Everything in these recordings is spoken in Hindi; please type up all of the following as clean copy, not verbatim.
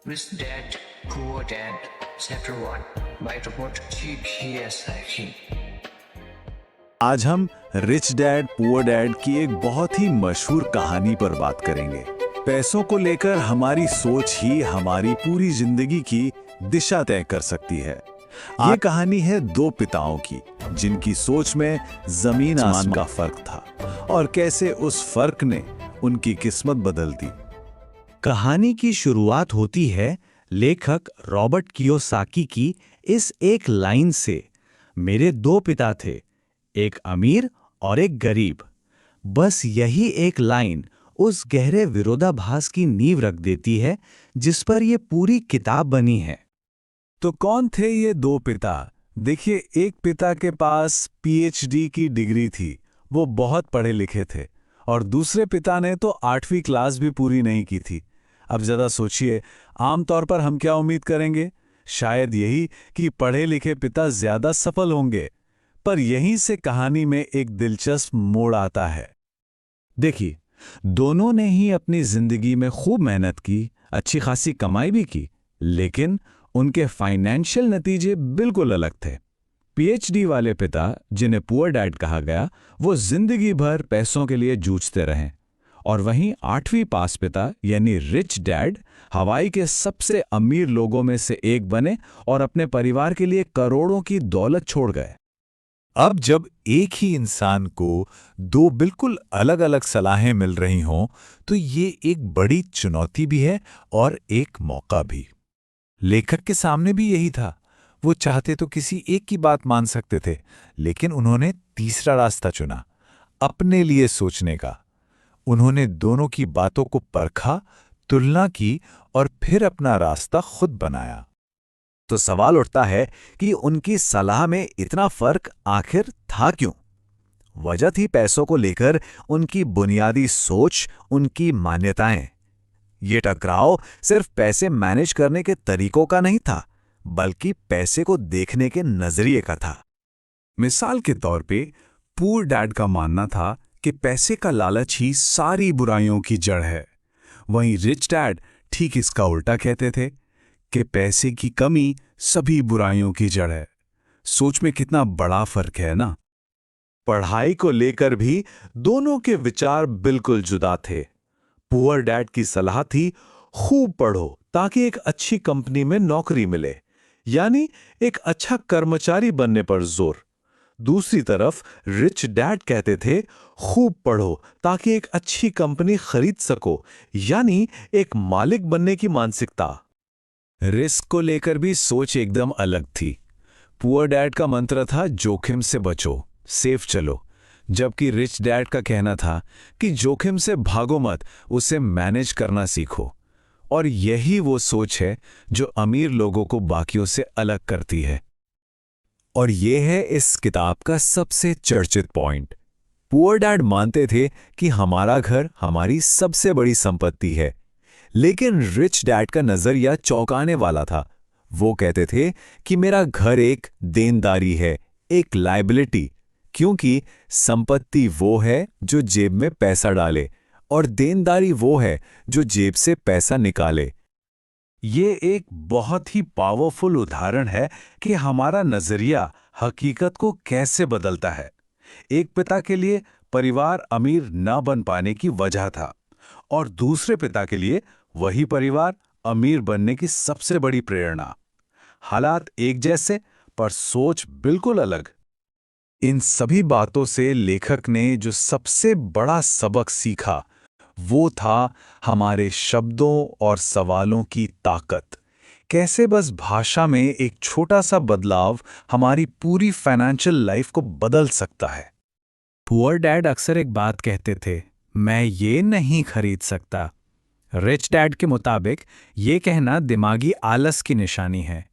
Rich Dad, Poor Dad, Chapter 1 by Robert G. Kiyosaki। आज हम रिच डैड पुअर डैड की एक बहुत ही मशहूर कहानी पर बात करेंगे। पैसों को लेकर हमारी सोच ही हमारी पूरी जिंदगी की दिशा तय कर सकती है। ये कहानी है दो पिताओं की, जिनकी सोच में जमीन आसमान का फर्क था और कैसे उस फर्क ने उनकी किस्मत बदल दी। कहानी की शुरुआत होती है लेखक रॉबर्ट कियोसाकी की इस एक लाइन से। मेरे दो पिता थे, एक अमीर और एक गरीब। बस यही एक लाइन उस गहरे विरोधाभास की नींव रख देती है जिस पर यह पूरी किताब बनी है। तो कौन थे ये दो पिता? देखिए, एक पिता के पास पीएचडी की डिग्री थी, वो बहुत पढ़े लिखे थे, और दूसरे पिता ने तो 8वीं क्लास भी पूरी नहीं की थी। अब जरा सोचिए, आमतौर पर हम क्या उम्मीद करेंगे? शायद यही कि पढ़े लिखे पिता ज्यादा सफल होंगे। पर यहीं से कहानी में एक दिलचस्प मोड़ आता है। देखिए, दोनों ने ही अपनी जिंदगी में खूब मेहनत की, अच्छी खासी कमाई भी की, लेकिन उनके फाइनेंशियल नतीजे बिल्कुल अलग थे। पीएचडी वाले पिता, जिन्हें पुअर डैड कहा गया, वो जिंदगी भर पैसों के लिए जूझते रहे, और वहीं 8वीं पास पिता यानी रिच डैड हवाई के सबसे अमीर लोगों में से एक बने और अपने परिवार के लिए करोड़ों की दौलत छोड़ गए। अब जब एक ही इंसान को दो बिल्कुल अलग अलग सलाहें मिल रही हों, तो ये एक बड़ी चुनौती भी है और एक मौका भी। लेखक के सामने भी यही था। वो चाहते तो किसी एक की बात मान सकते थे, लेकिन उन्होंने तीसरा रास्ता चुना, अपने लिए सोचने का। उन्होंने दोनों की बातों को परखा, तुलना की और फिर अपना रास्ता खुद बनाया। तो सवाल उठता है कि उनकी सलाह में इतना फर्क आखिर था क्यों? वजह थी पैसों को लेकर उनकी बुनियादी सोच, उनकी मान्यताएं। ये टकराव सिर्फ पैसे मैनेज करने के तरीकों का नहीं था, बल्कि पैसे को देखने के नजरिए का था। मिसाल के तौर पे, पुअर डैड का मानना था कि पैसे का लालच ही सारी बुराइयों की जड़ है। वहीं रिच डैड ठीक इसका उल्टा कहते थे कि पैसे की कमी सभी बुराइयों की जड़ है। सोच में कितना बड़ा फर्क है ना? पढ़ाई को लेकर भी दोनों के विचार बिल्कुल जुदा थे। पुअर डैड की सलाह थी, खूब पढ़ो ताकि एक अच्छी कंपनी में नौकरी मिले, यानी एक अच्छा कर्मचारी बनने पर जोर। दूसरी तरफ रिच डैड कहते थे, खूब पढ़ो ताकि एक अच्छी कंपनी खरीद सको, यानी एक मालिक बनने की मानसिकता। रिस्क को लेकर भी सोच एकदम अलग थी। पुअर डैड का मंत्र था, जोखिम से बचो, सेफ चलो, जबकि रिच डैड का कहना था कि जोखिम से भागो मत, उसे मैनेज करना सीखो। और यही वो सोच है जो अमीर लोगों को बाकियों से अलग करती है। और ये है इस किताब का सबसे चर्चित पॉइंट। पुअर डैड मानते थे कि हमारा घर हमारी सबसे बड़ी संपत्ति है, लेकिन रिच डैड का नजरिया चौंकाने वाला था। वो कहते थे कि मेरा घर एक देनदारी है, एक लायबिलिटी, क्योंकि संपत्ति वो है जो जेब में पैसा डाले और देनदारी वो है जो जेब से पैसा निकाले। ये एक बहुत ही पावरफुल उदाहरण है कि हमारा नजरिया हकीकत को कैसे बदलता है। एक पिता के लिए परिवार अमीर न बन पाने की वजह था, और दूसरे पिता के लिए वही परिवार अमीर बनने की सबसे बड़ी प्रेरणा। हालात एक जैसे, पर सोच बिल्कुल अलग। इन सभी बातों से लेखक ने जो सबसे बड़ा सबक सीखा, वो था हमारे शब्दों और सवालों की ताकत। कैसे बस भाषा में एक छोटा सा बदलाव हमारी पूरी फाइनेंशियल लाइफ को बदल सकता है। पुअर डैड अक्सर एक बात कहते थे, मैं ये नहीं खरीद सकता। रिच डैड के मुताबिक ये कहना दिमागी आलस की निशानी है।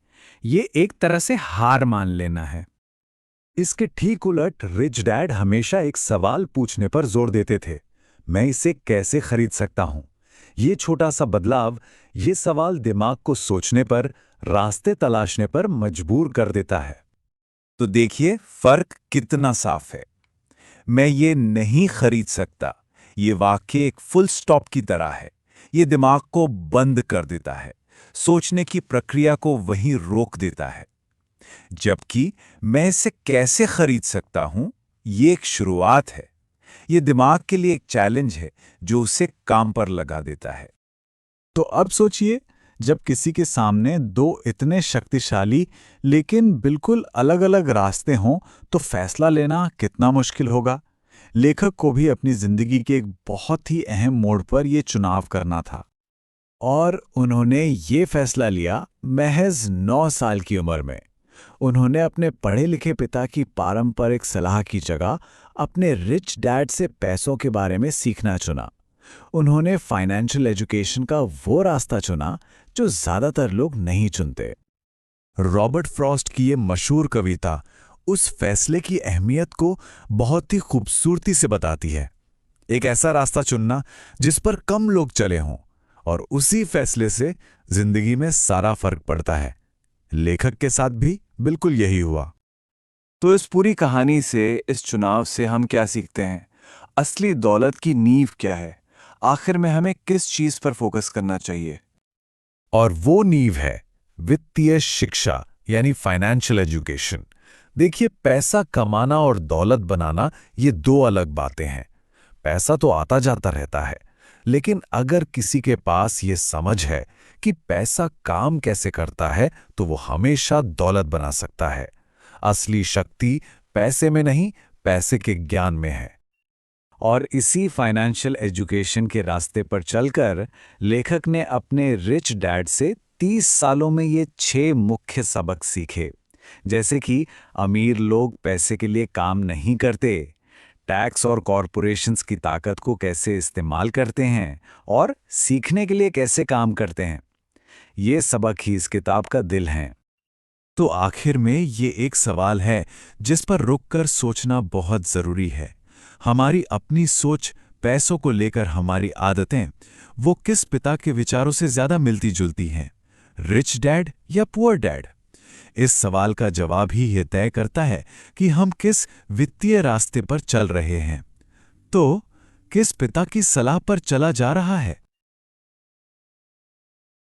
ये एक तरह से हार मान लेना है। इसके ठीक उलट रिच डैड हमेशा एक सवाल पूछने पर जोर देते थे, मैं इसे कैसे खरीद सकता हूं? ये छोटा सा बदलाव, ये सवाल दिमाग को सोचने पर, रास्ते तलाशने पर मजबूर कर देता है। तो देखिए फर्क कितना साफ है। मैं ये नहीं खरीद सकता, ये वाक्य एक फुल स्टॉप की तरह है। ये दिमाग को बंद कर देता है। सोचने की प्रक्रिया को वहीं रोक देता है। जबकि मैं इसे कैसे खरीद सकता हूं, ये एक शुरुआत है। ये दिमाग के लिए एक चैलेंज है जो उसे काम पर लगा देता है। तो अब सोचिए, जब किसी के सामने दो इतने शक्तिशाली लेकिन बिल्कुल अलग-अलग रास्ते हों, तो फैसला लेना कितना मुश्किल होगा। लेखक को भी अपनी जिंदगी के एक बहुत ही अहम मोड़ पर यह चुनाव करना था, और उन्होंने ये फैसला लिया महज 9 साल की उम्र में। उन्होंने अपने पढ़े लिखे पिता की पारंपरिक सलाह की जगह अपने रिच डैड से पैसों के बारे में सीखना चुना। उन्होंने फाइनेंशियल एजुकेशन का वो रास्ता चुना जो ज्यादातर लोग नहीं चुनते। रॉबर्ट फ्रॉस्ट की ये मशहूर कविता उस फैसले की अहमियत को बहुत ही खूबसूरती से बताती है। एक ऐसा रास्ता चुनना जिस पर कम लोग चले हों, और उसी फैसले से जिंदगी में सारा फर्क पड़ता है। लेखक के साथ भी बिल्कुल यही हुआ। तो इस पूरी कहानी से, इस चुनाव से हम क्या सीखते हैं? असली दौलत की नींव क्या है? आखिर में हमें किस चीज पर फोकस करना चाहिए? और वो नींव है वित्तीय शिक्षा, यानी फाइनेंशियल एजुकेशन। देखिए, पैसा कमाना और दौलत बनाना ये दो अलग बातें हैं। पैसा तो आता जाता रहता है, लेकिन अगर किसी के पास ये समझ है कि पैसा काम कैसे करता है, तो वो हमेशा दौलत बना सकता है। असली शक्ति पैसे में नहीं, पैसे के ज्ञान में है। और इसी फाइनेंशियल एजुकेशन के रास्ते पर चलकर लेखक ने अपने रिच डैड से 30 सालों में ये 6 मुख्य सबक सीखे, जैसे कि अमीर लोग पैसे के लिए काम नहीं करते, टैक्स और कॉरपोरेशंस की ताकत को कैसे इस्तेमाल करते हैं, और सीखने के लिए कैसे काम करते हैं। ये सबक ही इस किताब का दिल हैं। तो आखिर में ये एक सवाल है जिस पर रुककर सोचना बहुत जरूरी है। हमारी अपनी सोच पैसों को लेकर, हमारी आदतें, वो किस पिता के विचारों से ज्यादा मिलती जुलती हैं, रिच डैड या पुअर डैड? इस सवाल का जवाब ही ये तय करता है कि हम किस वित्तीय रास्ते पर चल रहे हैं। तो किस पिता की सलाह पर चला जा रहा है?